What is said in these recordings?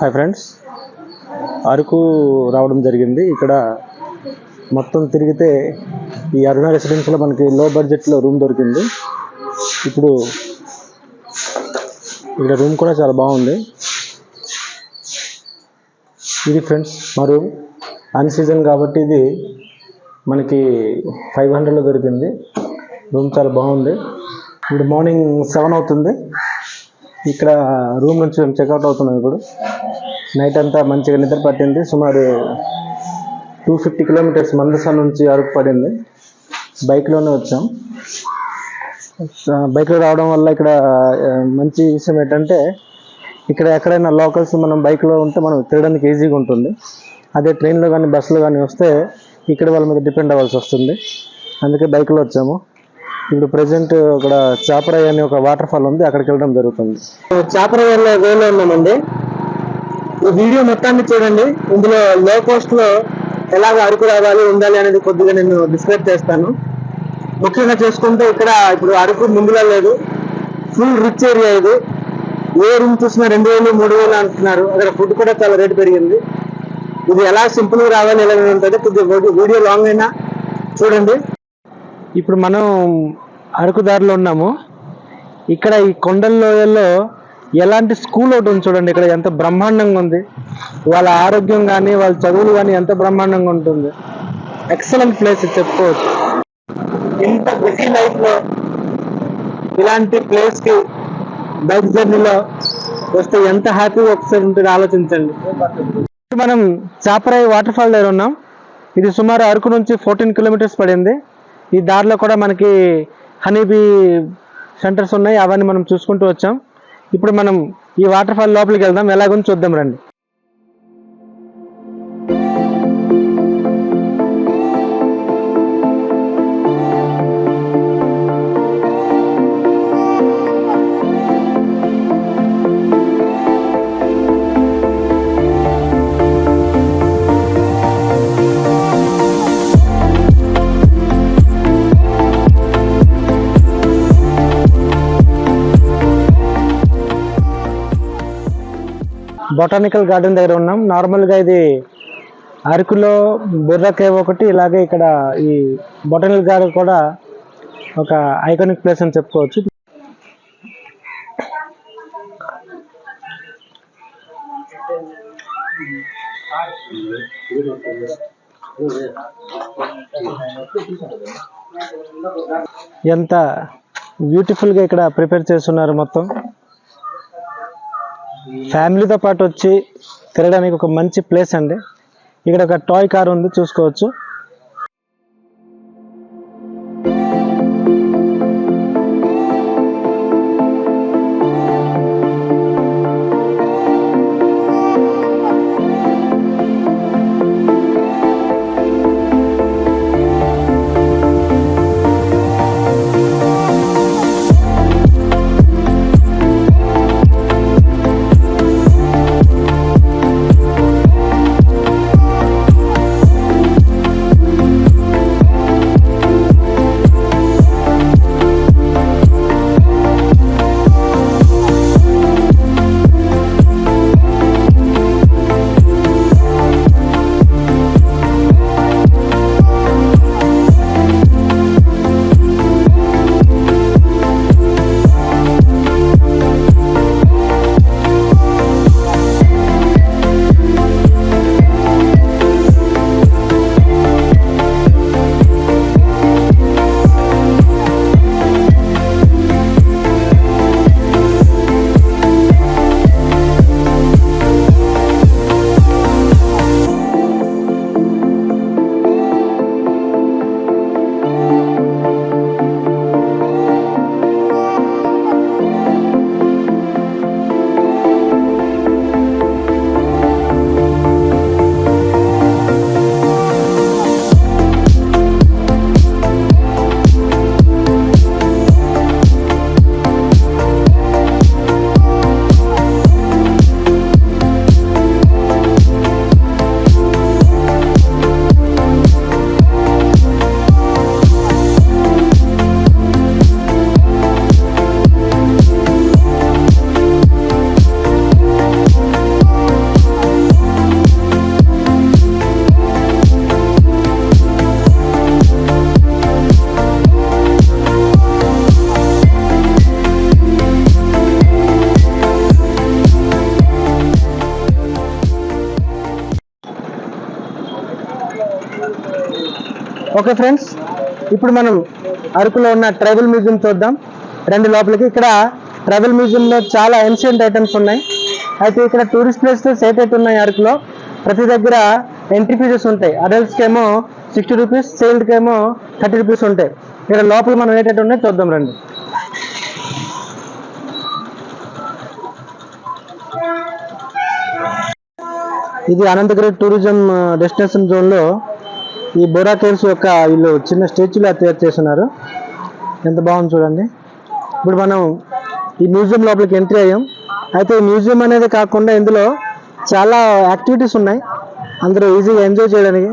Hi friends, Araku రావడం జరిగింది. ఇక్కడ మొత్తం తిరిగితే ఈ అరుణ రెసిడెన్స్లో మనకి లో బడ్జెట్లో రూమ్ దొరికింది. ఇప్పుడు ఇక్కడ రూమ్ కూడా చాలా బాగుంది. ఇది ఫ్రెండ్స్ మా రూమ్. అన్ సీజన్ కాబట్టి ఇది మనకి 500లో దొరికింది. రూమ్ చాలా బాగుంది. ఇప్పుడు మార్నింగ్ 7 అవుతుంది. ఇక్కడ రూమ్ నుంచి మేము చెక్అవుట్ అవుతున్నాం. ఇప్పుడు నైట్ అంతా మంచిగా నిద్ర పట్టింది. సుమారు 250 కిలోమీటర్స్ మందస నుంచి అరకు పడింది. బైక్లోనే వచ్చాం. బైక్లో రావడం వల్ల ఇక్కడ మంచి విషయం ఏంటంటే, ఇక్కడ ఎక్కడైనా లోకల్స్ మనం బైక్లో ఉంటే మనం తిరగడానికి ఈజీగా ఉంటుంది. అదే ట్రైన్లో కానీ బస్సులో కానీ వస్తే ఇక్కడ వాళ్ళ మీద డిపెండ్ అవ్వాల్సి వస్తుంది. అందుకే బైక్లో వచ్చాము. ఇప్పుడు ప్రజెంట్ ఇక్కడ చాపరాయి అనే ఒక వాటర్ ఫాల్ ఉంది, అక్కడికి వెళ్ళడం జరుగుతుంది. చాపరాయిలో వేలో ఉన్నామండి. ఈ వీడియో మొత్తాన్ని చూడండి. ఇందులో లో కాస్ట్ లో ఎలాగ అరకు రావాలి ఉండాలి అనేది కొద్దిగా నేను డిస్క్రైబ్ చేస్తాను. ముఖ్యంగా చేసుకుంటే ఇక్కడ ఇప్పుడు అరకు ముందులా లేదు, ఫుల్ రిచ్ ఏరియా ఇది. ఏ రూమ్ చూసినా 2000 3000 అంటున్నారు. అక్కడ ఫుడ్ కూడా చాలా రేటు పెరిగింది. ఇది ఎలా సింపుల్ గా రావాలి ఎలా ఉంటుంది, కొద్దిగా వీడియో లాంగ్ అయినా చూడండి. ఇప్పుడు మనం అరకు దారిలో ఉన్నాము. ఇక్కడ ఈ కొండల లోయల్లో ఎలాంటి స్కూల్ ఒకటి ఉంది చూడండి. ఇక్కడ ఎంత బ్రహ్మాండంగా ఉంది. వాళ్ళ ఆరోగ్యం కానీ వాళ్ళ చదువులు కానీ ఎంత బ్రహ్మాండంగా ఉంటుంది. ఎక్సలెంట్ ప్లేస్ చెప్పుకోవచ్చు. ఇంత బిజీ లైఫ్ లో ఇలాంటి ప్లేస్ కి బైక్ జర్నీలో వస్తే ఎంత హ్యాపీగా ఒకసారి ఉంటుంది ఆలోచించండి. మనం చాపరాయి వాటర్ ఫాల్ దగ్గర ఉన్నాం. ఇది సుమారు అరకు నుంచి 14 కిలోమీటర్స్ పడింది. ఈ దారిలో కూడా మనకి హనీబీ సెంటర్స్ ఉన్నాయి, అవన్నీ మనం చూసుకుంటూ వచ్చాం. ఇప్పుడు మనం ఈ వాటర్ ఫాల్ లోపలికి వెళ్దాం, ఎలాగుంది చూద్దాం రండి. బొటానికల్ గార్డెన్ దగ్గర ఉన్నాం. నార్మల్గా ఇది అరకులో బుర్రా కేవ్ ఒకటి, ఇలాగే ఇక్కడ ఈ బొటానికల్ గార్డెన్ కూడా ఒక ఐకానిక్ ప్లేస్ అని చెప్పుకోవచ్చు. ఎంత బ్యూటిఫుల్గా ఇక్కడ ప్రిపేర్ చేస్తున్నారు. మొత్తం ఫ్యామిలీతో పాటు వచ్చి తిరగడానికి ఒక మంచి ప్లేస్ అండి. ఇక్కడ ఒక టాయ్ కార్ ఉంది, చూసుకోవచ్చు. ఓకే ఫ్రెండ్స్, ఇప్పుడు మనం అరకులో ఉన్న ట్రైబల్ మ్యూజియం చూద్దాం. రెండు లోపలికి. ఇక్కడ ట్రైబల్ మ్యూజియంలో చాలా ఏన్షియంట్ ఐటమ్స్ ఉన్నాయి. అయితే ఇక్కడ టూరిస్ట్ ప్లేసెస్ ఏటైతే ఉన్నాయి అరకులో, ప్రతి దగ్గర ఎంట్రీ ఫీజెస్ ఉంటాయి. అడల్ట్స్కి ఏమో 60 రూపీస్, చైల్డ్కి ఏమో 30 రూపీస్ ఉంటాయి. ఇక్కడ లోపల మనం ఏటైతే ఉన్నాయో చూద్దాం రండి. ఇది అనంతగిరి టూరిజం డెస్టినేషన్ జోన్లో ఈ బోరా కేవ్స్ యొక్క వీళ్ళు చిన్న స్టాచ్యూలా తయారు చేస్తున్నారు. ఎంత బాగుంది చూడండి. ఇప్పుడు మనం ఈ మ్యూజియం లోపలికి ఎంట్రీ అయ్యాం. అయితే ఈ మ్యూజియం అనేది కాకుండా ఇందులో చాలా యాక్టివిటీస్ ఉన్నాయి, అందరూ ఈజీగా ఎంజాయ్ చేయడానికి.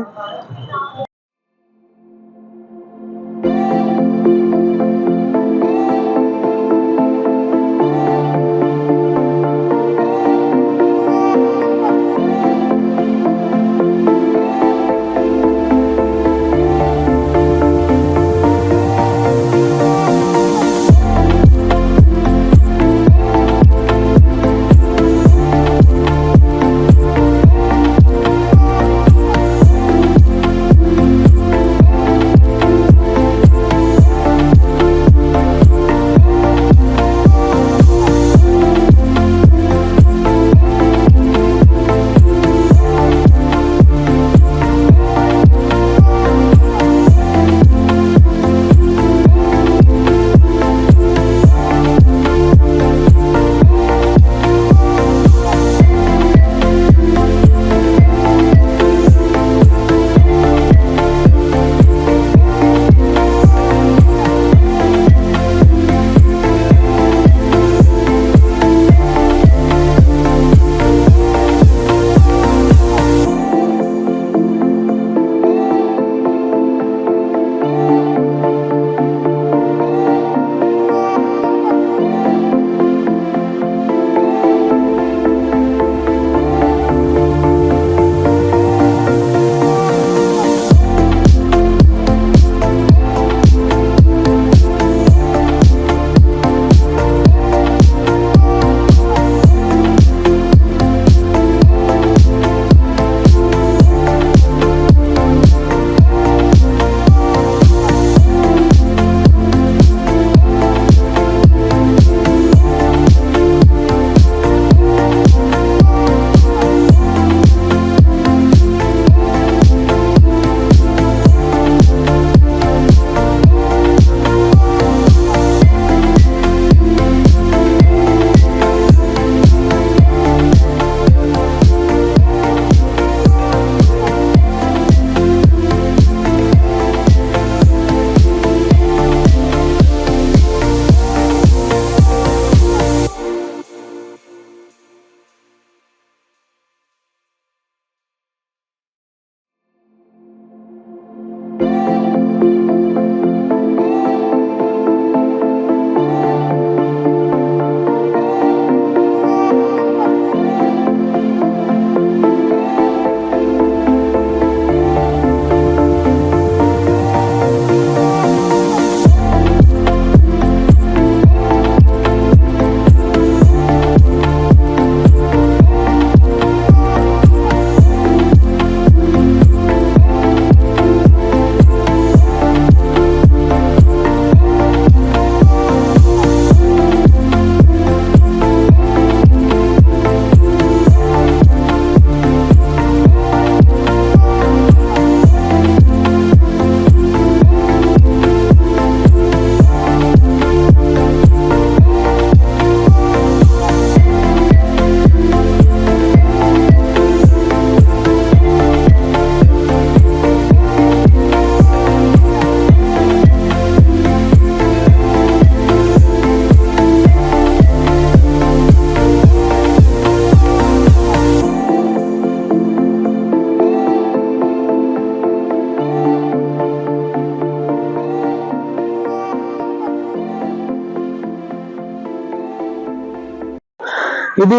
ఇది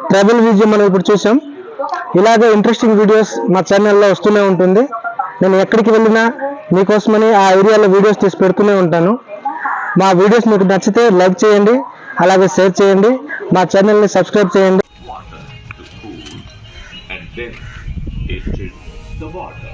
ట్రైబల్ మ్యూజియం మనం ఇప్పుడు చూసాం. ఇలాగే ఇంట్రెస్టింగ్ వీడియోస్ మా ఛానల్లో వస్తూనే ఉంటుంది. నేను ఎక్కడికి వెళ్ళినా మీకోసమని ఆ ఏరియాలో వీడియోస్ తీసి పెడుతూనే ఉంటాను. మా వీడియోస్ మీకు నచ్చితే లైక్ చేయండి, అలాగే షేర్ చేయండి, మా ఛానల్ని సబ్స్క్రైబ్ చేయండి. And then it is the water.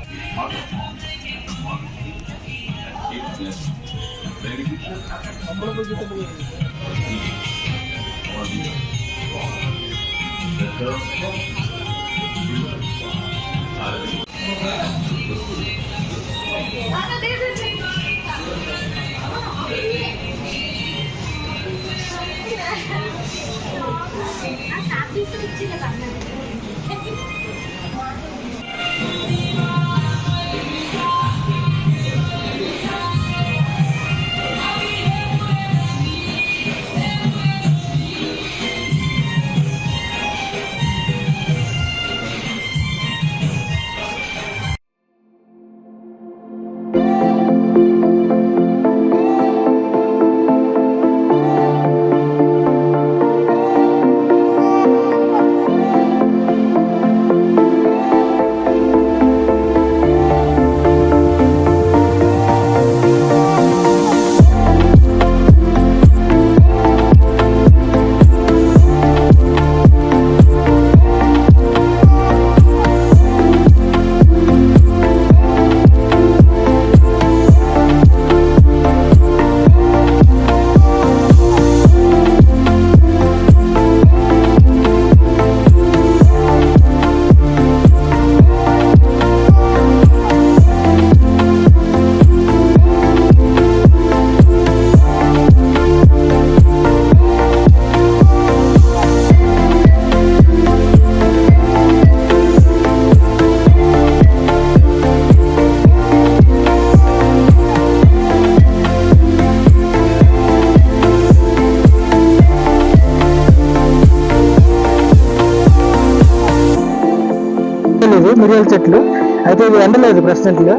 మిరియాల చెట్లు అయితే ఇవి ఎండలేదు ప్రెసిడెంట్గా.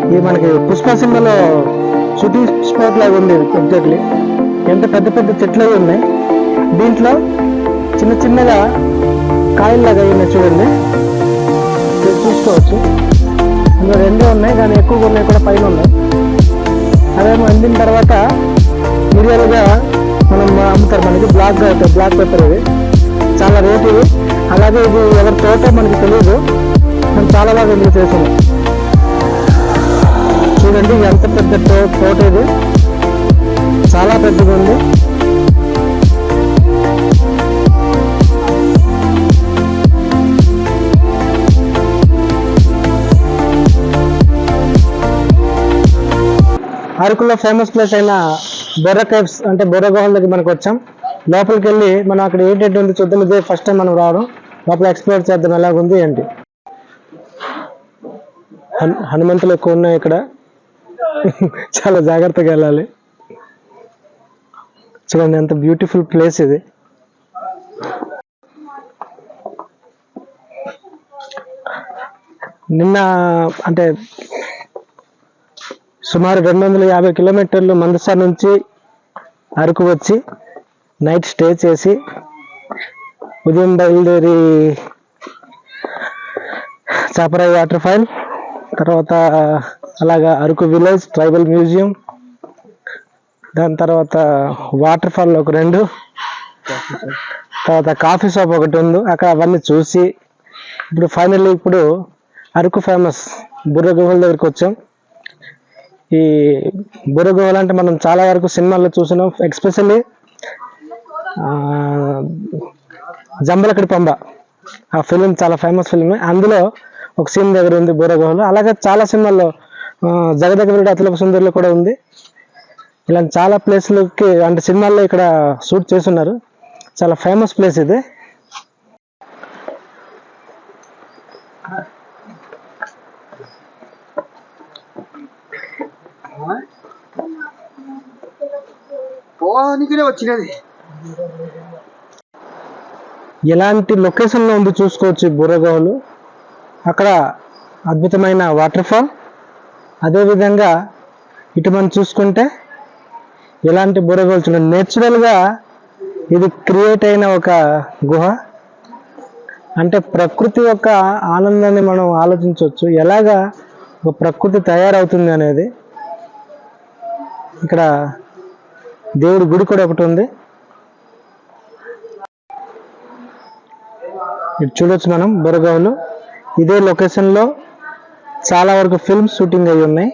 ఇది మనకి పుష్ప సినిమాలో షూటింగ్ స్పాట్ లాగా ఉంది ఎగ్జాక్ట్లీ. ఎంత పెద్ద పెద్ద చెట్లు అవి ఉన్నాయి. దీంట్లో చిన్న చిన్నగా కాయల్లాగా ఉన్నాయి చూడండి, చూసుకోవచ్చు. ఇందులో రెండే ఉన్నాయి కానీ ఎక్కువగా ఉన్నాయి కూడా, పైన ఉన్నాయి. అదేమో అందిన తర్వాత మిరియాలుగా మనం అమ్ముతారు. మనకి బ్లాక్ పెప్పర్ ఇది చాలా రేట్ ఇది. అలాగే ఇది ఎవరి తోట మనకి తెలియదు, మనం చాలా బాగా ఇందులో చేసాము. చూడండి ఎంత పెద్ద తోట ఇది, చాలా పెద్దగా ఉంది. అరకులో ఫేమస్ ప్లేస్ అయిన బొర్రా కేవ్స్ అంటే బొర్రా గుహల దగ్గర మనకు వచ్చాం. లోపలికి వెళ్ళి మనం అక్కడ ఏంటంటే ఉంది చూద్దాం. ఇదే ఫస్ట్ టైం మనం రావడం, లోపల ఎక్స్ప్లోర్ చేద్దాం ఎలాగుంది ఏంటి. హనుమంతులు ఎక్కువ ఉన్నాయి ఇక్కడ, చాలా జాగ్రత్తగా వెళ్ళాలి. చూడండి ఎంత బ్యూటిఫుల్ ప్లేస్ ఇది. నిన్న అంటే సుమారు 250 కిలోమీటర్లు మందస నుంచి అరకు వచ్చి నైట్ స్టే చేసి ఉదయం బయలుదేరి చాపరాయి వాటర్ ఫాల్, తర్వాత అలాగా అరకు విలేజ్ ట్రైబల్ మ్యూజియం, దాని తర్వాత వాటర్ ఫాల్ ఒక 2, తర్వాత కాఫీ షాప్ ఒకటి ఉంది అక్కడ. అవన్నీ చూసి ఇప్పుడు ఫైనల్లీ ఇప్పుడు అరకు ఫేమస్ బుర్ర గుహల దగ్గరికి వచ్చాం. ఈ బుర్ర గుహలు అంటే మనం చాలా వరకు సినిమాల్లో చూసినాం, ఎక్స్పెషల్లీ జంబలకడి పంబ ఆ ఫిలిం చాలా ఫేమస్ ఫిలిం. అందులో ఒక సీన్ దగ్గర ఉంది బుర్ర గుహలు. అలాగే చాలా సినిమాల్లో జగదగ వీరుడు అతిలోక సుందరిలో కూడా ఉంది. ఇలాంటి చాలా ప్లేస్లకి అంటే సినిమాల్లో ఇక్కడ షూట్ చేస్తున్నారు. చాలా ఫేమస్ ప్లేస్ ఇది. ఎలాంటి లొకేషన్ లో ఉంది చూసుకోవచ్చు బుర్ర గుహలు. అక్కడ అద్భుతమైన వాటర్ ఫాల్, అదేవిధంగా ఇటు మనం చూసుకుంటే ఎలాంటి బుర్ర గుహలు చూడండి. నేచురల్ గా ఇది క్రియేట్ అయిన ఒక గుహ. అంటే ప్రకృతి యొక్క ఆనందాన్ని మనం ఆలోచించవచ్చు, ఎలాగా ఒక ప్రకృతి తయారవుతుంది అనేది. ఇక్కడ దేవుడి గుడి కూడా ఒకటి ఉంది, ఇటు చూడొచ్చు మనం బుర్ర గుహలు. ఇదే లొకేషన్ లో చాలా వరకు ఫిల్మ్స్ షూటింగ్ అయి ఉన్నాయి.